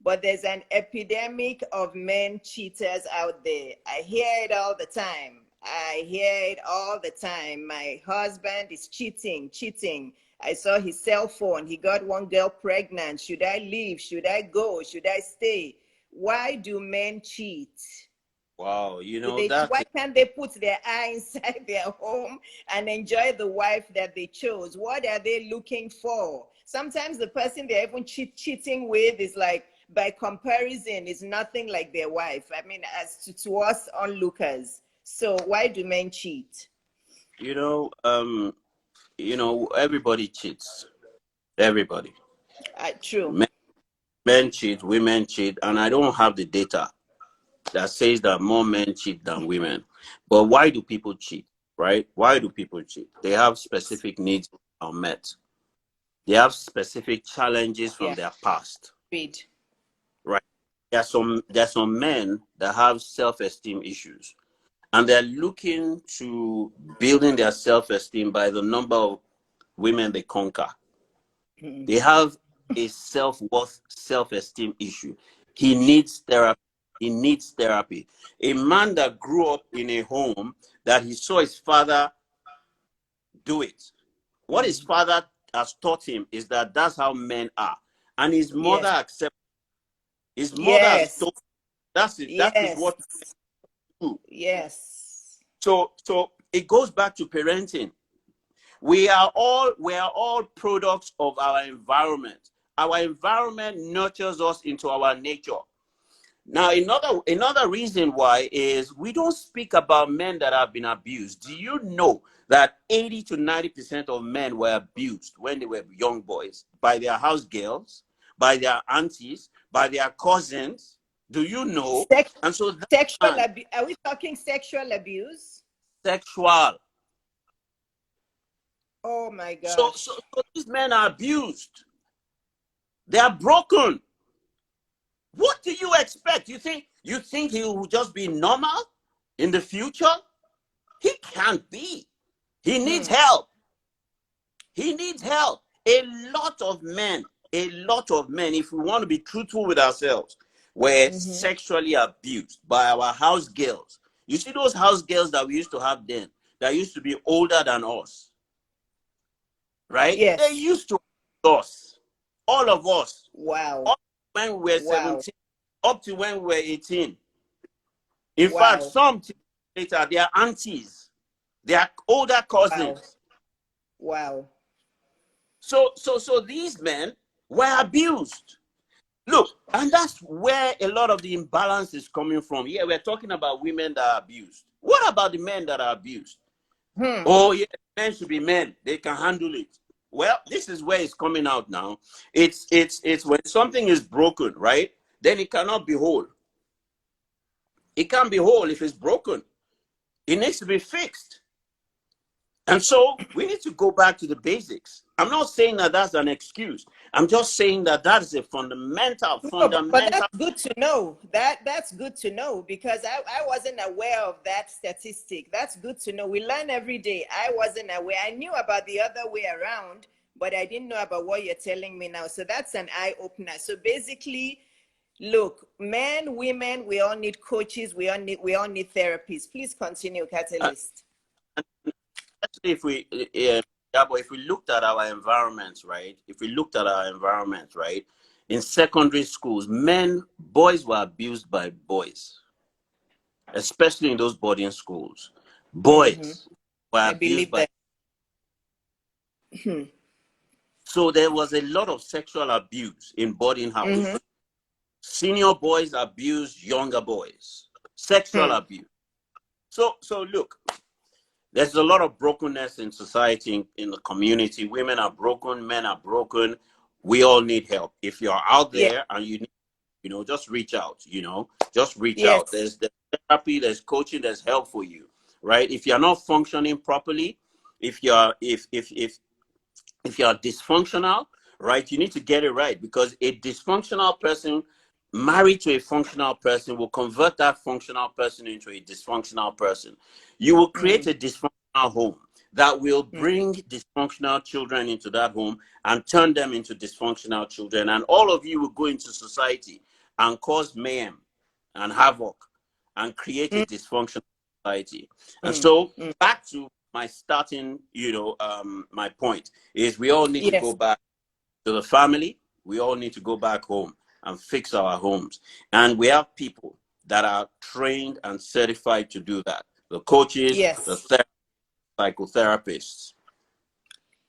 but there's an epidemic of men cheaters out there. I hear it all the time. I hear it all the time. My husband is cheating, cheating. I saw his cell phone. He got one girl pregnant. Should I leave? Should I go? Should I stay? Why do men cheat? Wow. Why can't they put their eye inside their home and enjoy the wife that they chose? What are they looking for? Sometimes the person they're even cheating with is like, by comparison, is nothing like their wife. I mean, as to us onlookers. So why do men cheat? you know, um, everybody cheats. Everybody. True. Men, men cheat, women cheat, and I don't have the data that says that more men cheat than women. But why do people cheat? Right? Why do people cheat? They have specific needs unmet. They have specific challenges from Yeah. their past. Read. Right? There are some men that have self-esteem issues, and they're looking to building their self-esteem by the number of women they conquer. They have a self-worth, self-esteem issue. He needs therapy. He needs therapy. A man that grew up in a home that he saw his father do it. What his father has taught him is that that's how men are. And his mother Yes. accepts. His mother has Yes. told him that's it. That is Yes. what you do. Yes. So it goes back to parenting. We are all products of our environment. Our environment nurtures us into our nature. Now, another reason why is we don't speak about men that have been abused. Do you know that 80 to 90% of men were abused when they were young boys by their house girls, by their aunties, by their cousins? Do you know? Sex, And so that sexual man, abuse. Are we talking sexual abuse? sexual. Oh my So, so, gosh. so these men are abused. They are broken. What do you expect? You think he will just be normal in the future? He can't be. He needs Hmm. help. He needs help. A lot of men, if we want to be truthful with ourselves, were Mm-hmm. sexually abused by our house girls. You see those house girls that we used to have then, that used to be older than us, right? They Yes. used to abuse us, all of us, Wow. up when we were Wow. 17, up to when we were 18. In fact, Wow. some later, they are aunties, they are older Wow. cousins. Wow. So these men were abused. Look, and that's where a lot of the imbalance is coming from. Yeah, we're talking about women that are abused. What about the men that are abused? Hmm. Oh, yeah, men should be men. They can handle it. Well, this is where it's coming out now. It's when something is broken, right? Then it cannot be whole. It can't be whole if it's broken. It needs to be fixed. And so we need to go back to the basics. I'm not saying that that's an excuse. I'm just saying that that is a fundamental, No, but fundamental. that's good to know. That's good to know because I wasn't aware of that statistic. That's good to know. We learn every day. I wasn't aware. I knew about the other way around, but I didn't know about what you're telling me now. So that's an eye opener. So basically, look, men, women, we all need coaches. We all need therapists. Please continue, uh, Catalyst. Especially if we, yeah, but if we looked at our environments, right? If we looked at our environment, right? In secondary schools, boys were abused by boys, especially in those boarding schools. Mm-hmm. Boys were I abused believe by. that. Hmm. So there was a lot of sexual abuse in boarding Mm-hmm. houses. Senior boys abused younger boys. Sexual Hmm. abuse. So look, there's a lot of brokenness in society, in the community. Women are broken, men are broken. We all need help. If you're out Yeah. there and you need, just reach out, just reach out. Yes. There's therapy, there's coaching, there's help for you, right? If you're not functioning properly, if you're if you are dysfunctional, right, you need to get it right, because a dysfunctional person married to a functional person will convert that functional person into a dysfunctional person. You will create Mm, a dysfunctional home that will mm, bring dysfunctional children into that home and turn them into dysfunctional children. And all of you will go into society and cause mayhem and havoc and create a mm, dysfunctional society. And mm, so mm. back to my starting, my point is we all need to go Yes. back to the family. We all need to go back home and fix our homes. And we have people that are trained and certified to do that. The coaches, the Yes. psychotherapists.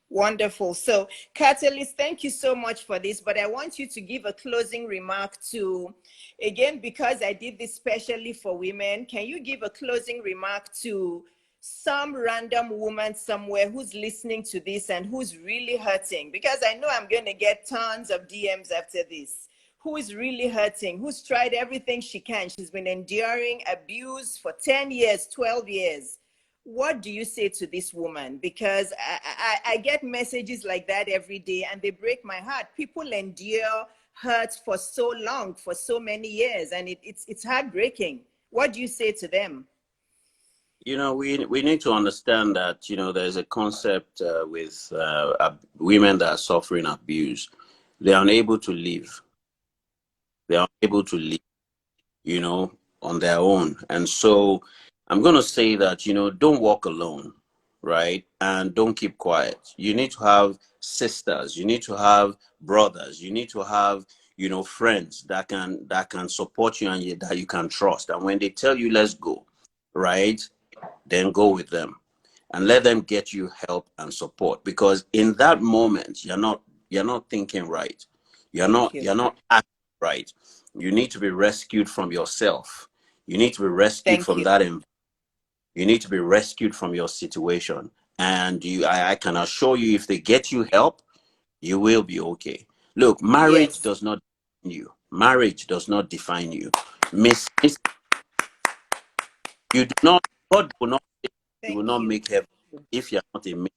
Wonderful. So, Catalyst, thank you so much for this. But I want you to give a closing remark to, again, because I did this specially for women, can you give a closing remark to some random woman somewhere who's listening to this and who's really hurting? Because I know I'm going to get tons of DMs after this. Who is really hurting? Who's tried everything she can? She's been enduring abuse for 10 years, 12 years. What do you say to this woman? Because I get messages like that every day and they break my heart. People endure hurt for so long, for so many years, and it's heartbreaking. What do you say to them? We need to understand that, there's a concept with women that are suffering abuse. They are unable to live. They are unable to live, you know, on their own. And so I'm going to say that, don't walk alone, right? And don't keep quiet. You need to have sisters, you need to have brothers, you need to have, friends that can support you and that you can trust. And when they tell you, let's go, right? Then go with them and let them get you help and support, because in that moment you're not thinking right. You're Thank not you. you're not acting right. You need to be rescued from yourself. You need to be rescued Thank from you. that you need to be rescued from your situation. And I can assure you, if they get you help, you will be okay. Look, marriage Yes. does not define you. Marriage does not define you. Miss, you do not, God will not say you will Thank not you. make heaven if you're not a.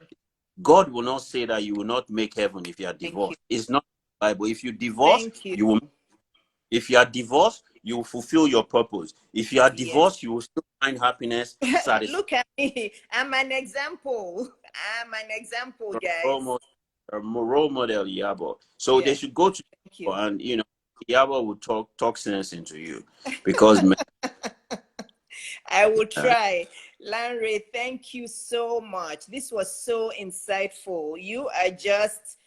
God will not say that you will not make heaven if you are Thank you. divorced. It's not the Bible. If you divorce, Thank you. you will. If you are divorced, you will fulfill your purpose. If you are Yes. divorced, you will still find happiness, satisfaction. Look at me. I'm an example. I'm an example, guys. A role model, Iyabo. So they Yeah. should go to Thank you. Iyabo, and Iyabo will talk sense into you, because man, I will uh, try. Lanre, thank you so much. This was so insightful. You are just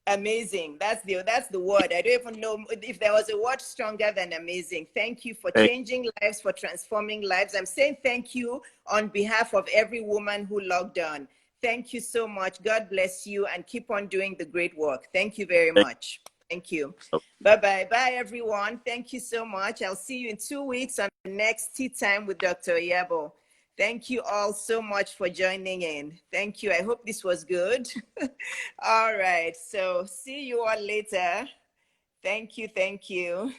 Amazing. That's the word. I don't even know if there was a word stronger than amazing. Thank you for changing lives, for transforming lives. I'm saying thank you on behalf of every woman who logged on. Thank you so much. God bless you and keep on doing the great work. Thank you very much. Thank you. Bye-bye. Bye, everyone. Thank you so much. I'll see you in 2 weeks on the next Tea Time with Dr. Iyabo. Thank you all so much for joining in. Thank you. I hope this was good. All right. So see you all later. Thank you. Thank you.